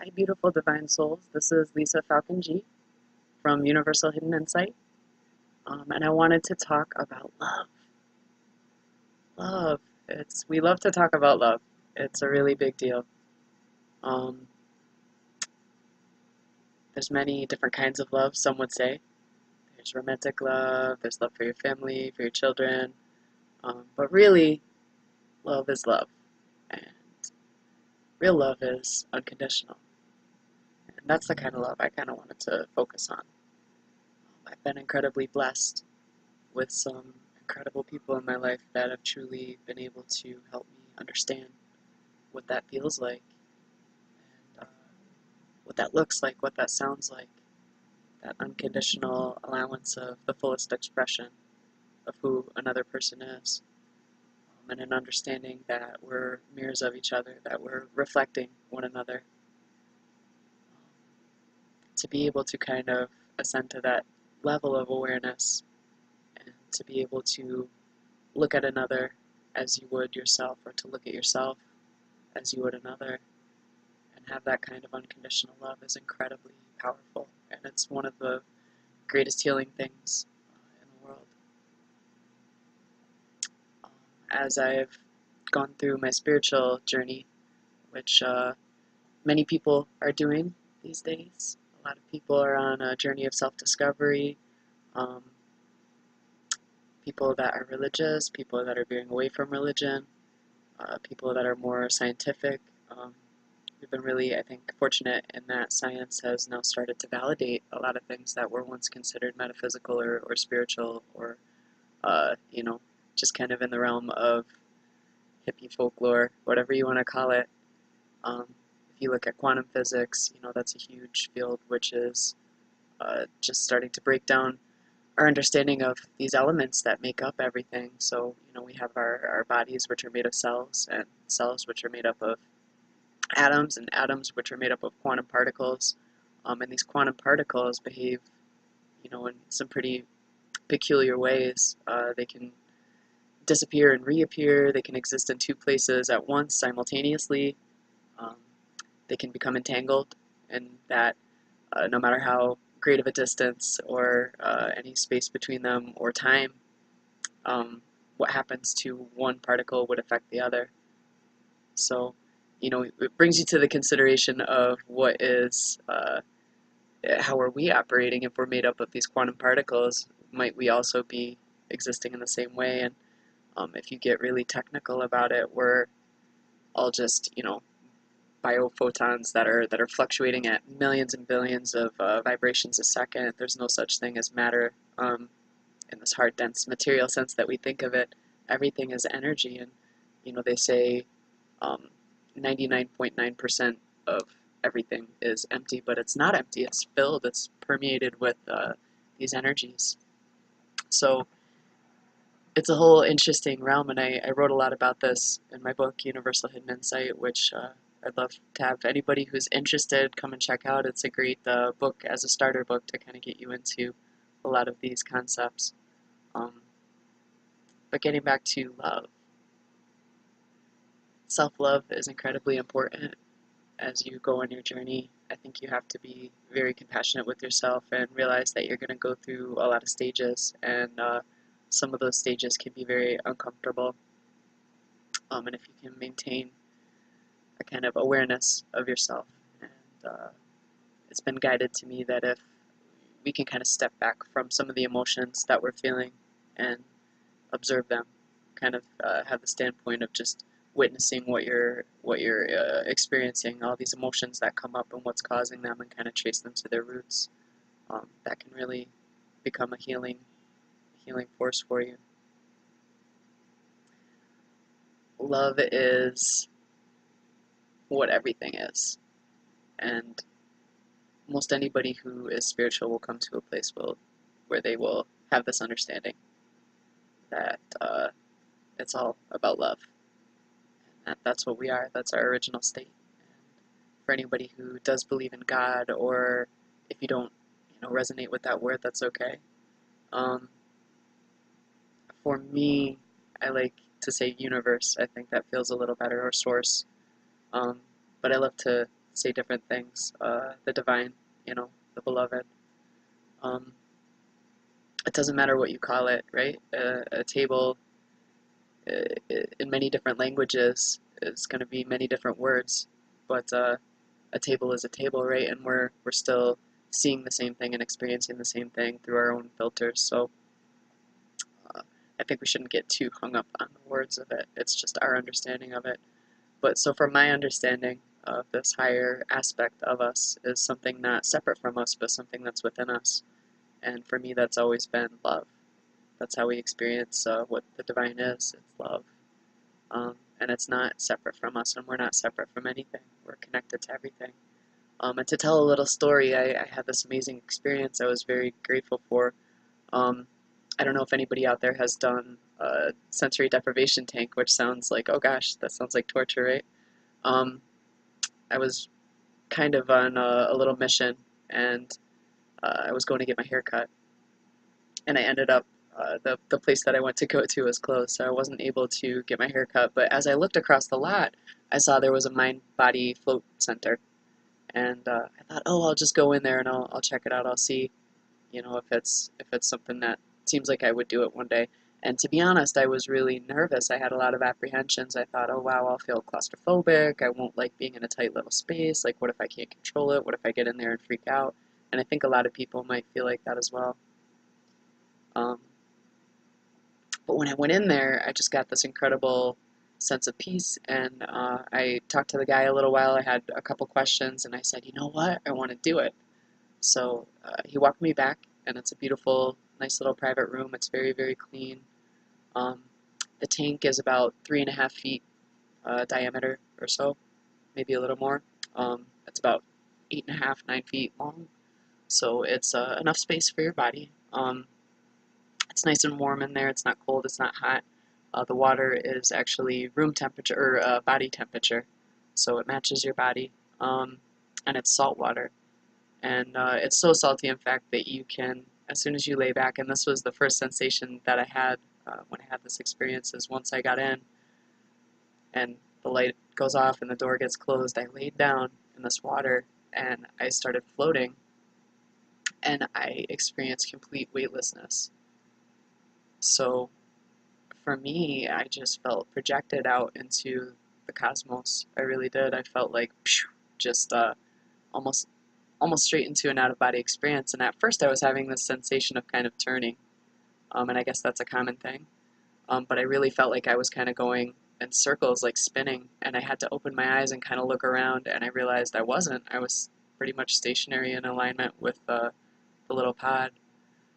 Hi, beautiful divine souls. This is Lisa Falcon G from Universal Hidden Insight, and I wanted to talk about love. Love. We love to talk about love. It's a really big deal. Um, there's many different kinds of love. Some would say there's romantic love. There's love for your family, for your children. But really, love is love, and real love is unconditional. And that's the kind of love I kind of wanted to focus on. I've been incredibly blessed with some incredible people in my life that have truly been able to help me understand what that feels like and what that looks like, what that sounds like, that unconditional allowance of the fullest expression of who another person is, and an understanding that we're mirrors of each other, that we're reflecting one another. To be able to kind of ascend to that level of awareness and to be able to look at another as you would yourself, or to look at yourself as you would another, and have that kind of unconditional love is incredibly powerful, and it's one of the greatest healing things in the world. As I've gone through my spiritual journey, which many people are doing these days, a lot of people are on a journey of self-discovery, um, people that are religious, people that are veering away from religion, people that are more scientific. We've been really, I think, fortunate in that science has now started to validate a lot of things that were once considered metaphysical or spiritual, or, you know, just kind of in the realm of hippie folklore, whatever you want to call it. If you look at quantum physics, that's a huge field which is just starting to break down our understanding of these elements that make up everything. So, we have our bodies, which are made of cells, and cells, which are made up of atoms, and atoms, which are made up of quantum particles. And these quantum particles behave, in some pretty peculiar ways. They can disappear and reappear. They can exist in two places at once simultaneously. Um, they can become entangled, and that no matter how great of a distance or any space between them or time, what happens to one particle would affect the other. So, it brings you to the consideration of what is, how are we operating if we're made up of these quantum particles? Might we also be existing in the same way? And if you get really technical about it, we're all just, biophotons that are fluctuating at millions and billions of vibrations a second. There's no such thing as matter in this hard, dense material sense that we think of it. Everything is energy, and they say 99.9% of everything is empty, but it's not empty. It's filled. It's permeated with these energies. So it's a whole interesting realm, and I wrote a lot about this in my book, Universal Hidden Insight, which I'd love to have anybody who's interested come and check out. It's a great book as a starter book to kind of get you into a lot of these concepts. But getting back to love, self-love is incredibly important as you go on your journey. I think you have to be very compassionate with yourself and realize that you're going to go through a lot of stages, and some of those stages can be very uncomfortable. And if you can maintain a kind of awareness of yourself, and it's been guided to me that if we can kind of step back from some of the emotions that we're feeling and observe them, kind of have the standpoint of just witnessing what you're experiencing, all these emotions that come up and what's causing them, and kind of trace them to their roots. That can really become a healing force for you. Love is what everything is, and most anybody who is spiritual will come to a place where they will have this understanding that it's all about love. And that's what we are. That's our original state. And for anybody who does believe in God, or if you don't, resonate with that word, that's okay. For me, I like to say universe. I think that feels a little better, or source. But I love to say different things. The divine, you know, the beloved. Um, it doesn't matter what you call it, right? A table in many different languages is going to be many different words, but a table is a table, right? And we're still seeing the same thing and experiencing the same thing through our own filters. So I think we shouldn't get too hung up on the words of it. It's just our understanding of it. But so from my understanding of this higher aspect of us is something not separate from us, but something that's within us. And for me, that's always been love. That's how we experience what the divine is. It's love. And it's not separate from us, and we're not separate from anything. We're connected to everything. And to tell a little story, I had this amazing experience I was very grateful for. Um, I don't know if anybody out there has done a sensory deprivation tank, which sounds like, oh gosh, that sounds like torture, right? Um, I was kind of on a little mission, and I was going to get my hair cut, and I ended up the place that I went to go to was closed, so I wasn't able to get my hair cut. But as I looked across the lot, I saw there was a mind-body float center, and I thought, oh, I'll just go in there and I'll check it out. I'll see, you know, if it's something that seems like I would do it one day. And to be honest, I was really nervous. I had a lot of apprehensions. I thought, oh wow, I'll feel claustrophobic. I won't like being in a tight little space. Like, what if I can't control it? What if I get in there and freak out? And I think a lot of people might feel like that as well. Um, but when I went in there, I just got this incredible sense of peace. And I talked to the guy a little while. I had a couple questions, and I said, you know what? I want to do it. So he walked me back, and it's a beautiful, nice little private room. It's very, very clean. Um, the tank is about 3.5 feet diameter or so, maybe a little more. It's about 8.5, 9 feet long, so it's enough space for your body. It's nice and warm in there. It's not cold. It's not hot. The water is actually room temperature or body temperature, so it matches your body. And it's salt water, and it's so salty, in fact, that you can, as soon as you lay back, and this was the first sensation that I had when I had this experience, is once I got in and the light goes off and the door gets closed, I laid down in this water and I started floating, and I experienced complete weightlessness. So for me, I just felt projected out into the cosmos. I really did. I felt like just almost almost straight into an out-of-body experience. And at first I was having this sensation of kind of turning, and I guess that's a common thing. But I really felt like I was kind of going in circles, like spinning, and I had to open my eyes and kind of look around, and I realized I wasn't. I was pretty much stationary in alignment with the little pod.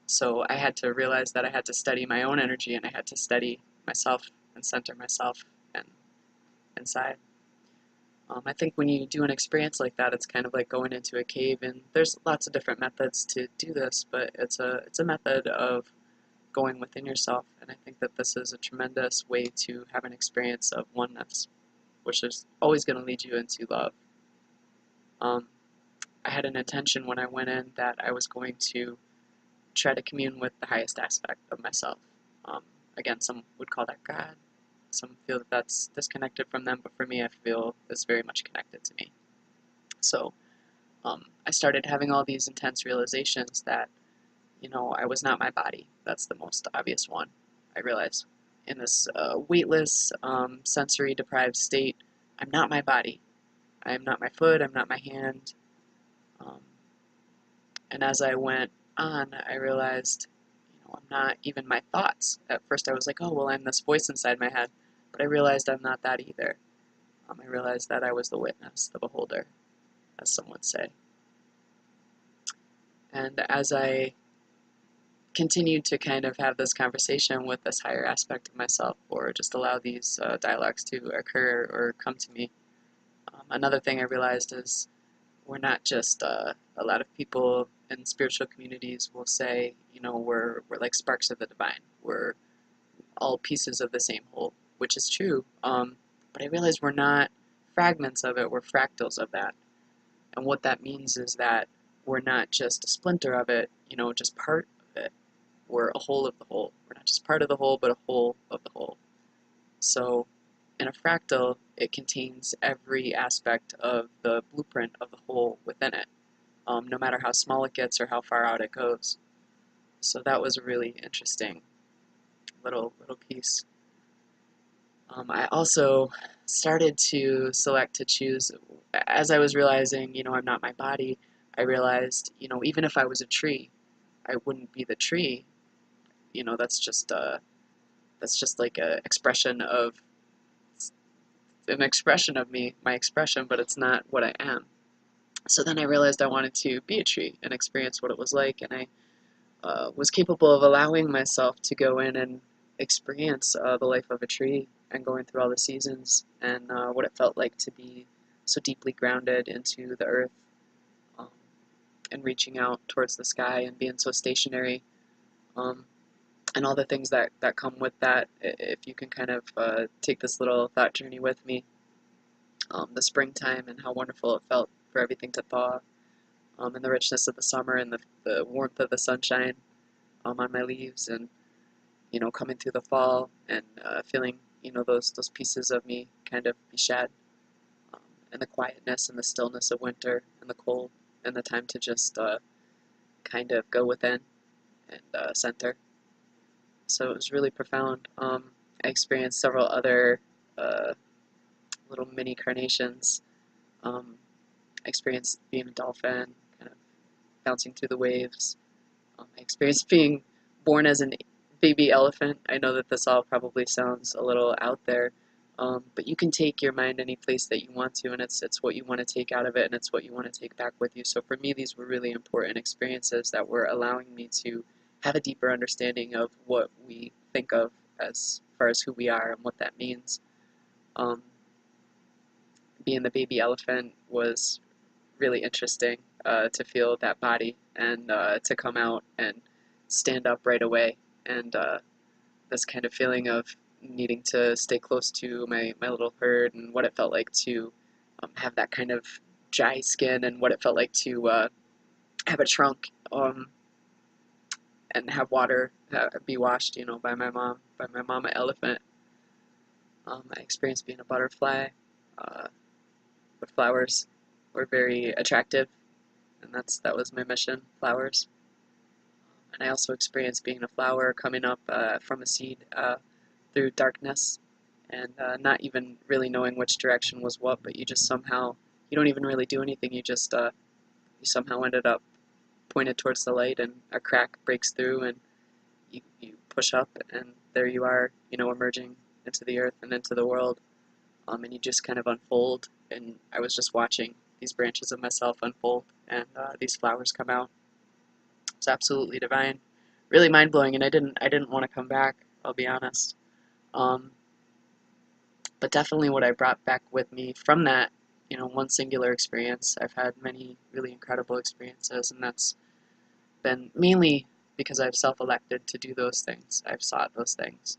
So I had to realize that I had to study my own energy, and I had to study myself and center myself and inside. I think when you do an experience like that, it's kind of like going into a cave, and there's lots of different methods to do this, but it's a method of going within yourself, and I think that this is a tremendous way to have an experience of oneness, which is always going to lead you into love. I had an intention when I went in that I was going to try to commune with the highest aspect of myself. Again, some would call that God. Some feel that that's disconnected from them, but for me, I feel it's very much connected to me. So I started having all these intense realizations that, you know, I was not my body. That's the most obvious one. I realized in this weightless, sensory deprived state, I'm not my body. I am not my foot. I'm not my hand. Um, and as I went on, I realized, you know, I'm not even my thoughts. At first, I was like, oh, well, I'm this voice inside my head. But I realized I'm not that either. I realized that I was the witness, the beholder, as some would say. And as I continued to kind of have this conversation with this higher aspect of myself, or just allow these dialogues to occur or come to me, another thing I realized is we're not just, a lot of people in spiritual communities will say, you know, we're like sparks of the divine. We're all pieces of the same whole, which is true. But I realized we're not fragments of it, we're fractals of that. And what that means is that we're not just a splinter of it, you know, just part of it. We're a whole of the whole. We're not just part of the whole, but a whole of the whole. So in a fractal, it contains every aspect of the blueprint of the whole within it, no matter how small it gets or how far out it goes. So that was a really interesting little piece. I also started to select to choose, as I was realizing, I'm not my body, I realized, even if I was a tree, I wouldn't be the tree. That's just like an expression of me, my expression, but it's not what I am. So then I realized I wanted to be a tree and experience what it was like, and I was capable of allowing myself to go in and experience the life of a tree and going through all the seasons and what it felt like to be so deeply grounded into the earth, um, and reaching out towards the sky and being so stationary, um, and all the things that come with that. If you can kind of take this little thought journey with me, the springtime and how wonderful it felt for everything to thaw, and the richness of the summer and the warmth of the sunshine on my leaves, and coming through the fall and feeling those pieces of me kind of be shed, um, and the quietness and the stillness of winter and the cold and the time to just kind of go within and center. So it was really profound. I experienced several other uh, little mini carnations. I experienced being a dolphin, kind of bouncing through the waves. I experienced being born as a baby elephant. I know that this all probably sounds a little out there, but you can take your mind any place that you want to, and it's what you want to take out of it, and it's what you want to take back with you. So for me, these were really important experiences that were allowing me to have a deeper understanding of what we think of as far as who we are and what that means. Um, Being the baby elephant was really interesting, to feel that body and to come out and stand up right away, and this kind of feeling of needing to stay close to my little herd, and what it felt like to have that kind of dry skin, and what it felt like to have a trunk, and have water be washed, by my mama elephant. I experienced being a butterfly. Uh, the flowers were very attractive, and that was my mission, flowers. And I also experienced being a flower coming up from a seed through darkness, and not even really knowing which direction was what, but you don't even really do anything, you somehow ended up pointed towards the light, and a crack breaks through, and you push up, and there you are, emerging into the earth and into the world, and you just kind of unfold, and I was just watching these branches of myself unfold, and these flowers come out. It's absolutely divine, really mind-blowing, and I didn't want to come back, I'll be honest. Um, but definitely what I brought back with me from that, one singular experience. I've had many really incredible experiences, and that's been mainly because I've self-elected to do those things. I've sought those things.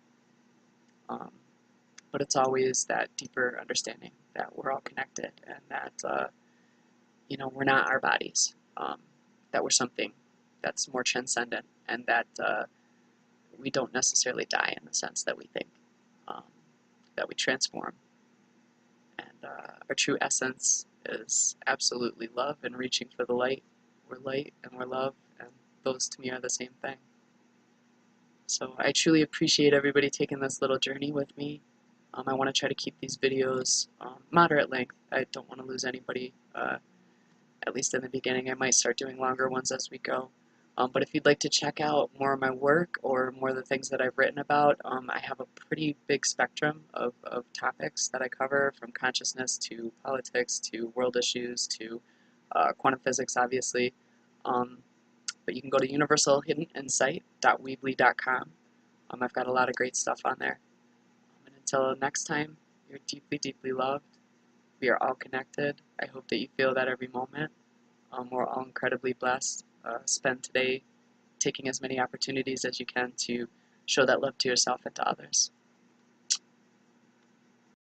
Um, but it's always that deeper understanding that we're all connected, and that, we're not our bodies, that we're something that's more transcendent, and that we don't necessarily die in the sense that we think, um, that we transform. And our true essence is absolutely love and reaching for the light. We're light and we're love, and those to me are the same thing. So I truly appreciate everybody taking this little journey with me. I want to try to keep these videos moderate length. I don't want to lose anybody, at least in the beginning. I might start doing longer ones as we go. But if you'd like to check out more of my work or more of the things that I've written about, I have a pretty big spectrum of topics that I cover, from consciousness to politics to world issues to quantum physics, obviously. But you can go to universalhiddeninsight.weebly.com. I've got a lot of great stuff on there. And until next time, you're deeply, deeply loved. We are all connected. I hope that you feel that every moment. We're all incredibly blessed. Spend today taking as many opportunities as you can to show that love to yourself and to others.